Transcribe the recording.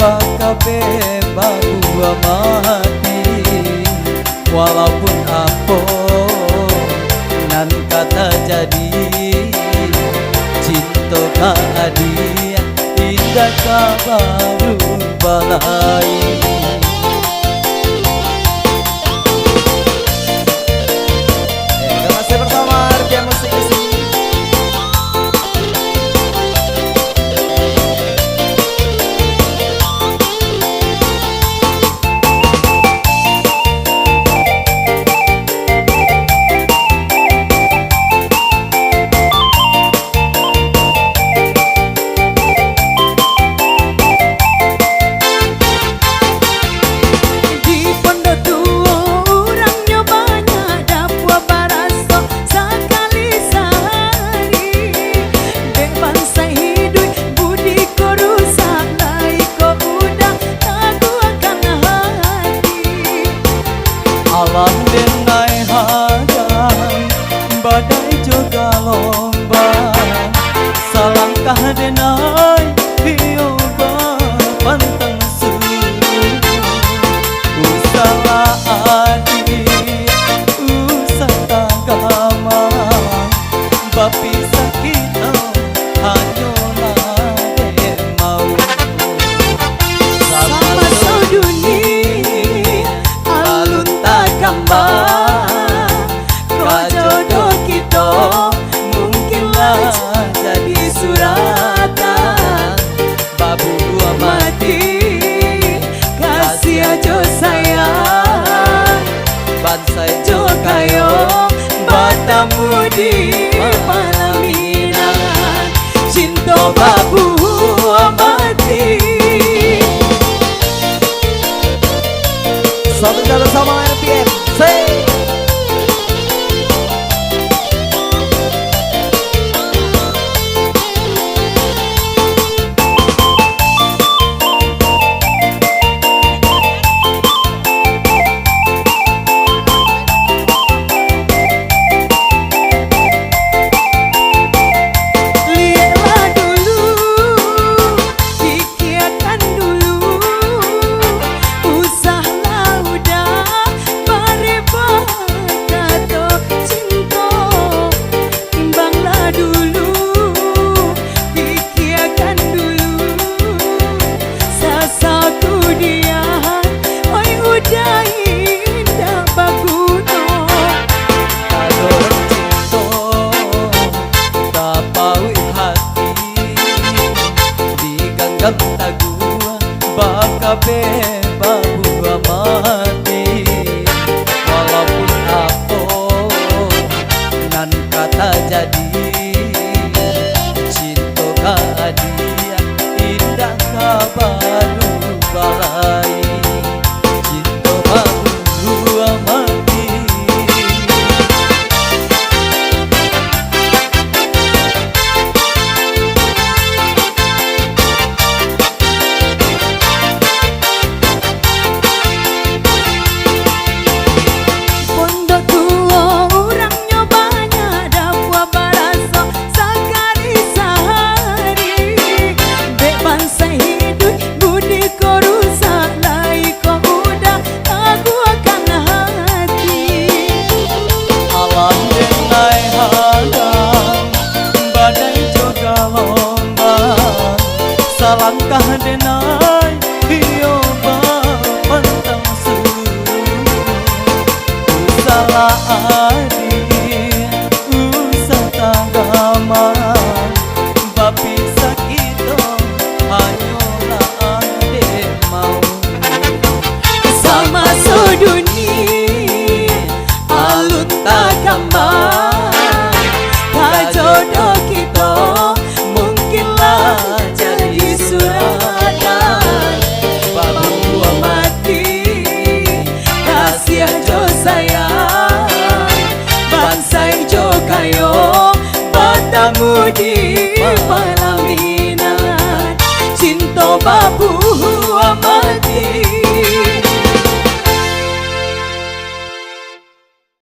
bakabe babu mati walaupun apa nan kata jadi cinta ka adia indah ka baru balai. Masih bersama RPM Musik di sini. Alam denai hadang badai juga lomba salangkah denai hioba pantang suruh usaha adi usah tagama bapi sakit hanya nade mau sama sedunia alun takambang jodoh kita mungkinlah jadi suratan babu mati kasih aja sayang bansai jo kayo batamu di palaminan cinta babu mati. satu jalan sama RPM say. Tagua bakabe babu mati walaupun apa nan kata jadi cinta ka dia indah ka baru balai cinta babu mati. Salangkah denai hioba pantang suruh salah adi usah tagama bapi sakit hanyolah ade mau sama sedunia alun takambang jodoh kita mungkinlah jadi suratan babu mati kasih aja sayang bansai jo kayo batamu di palaminan cinta babu mati.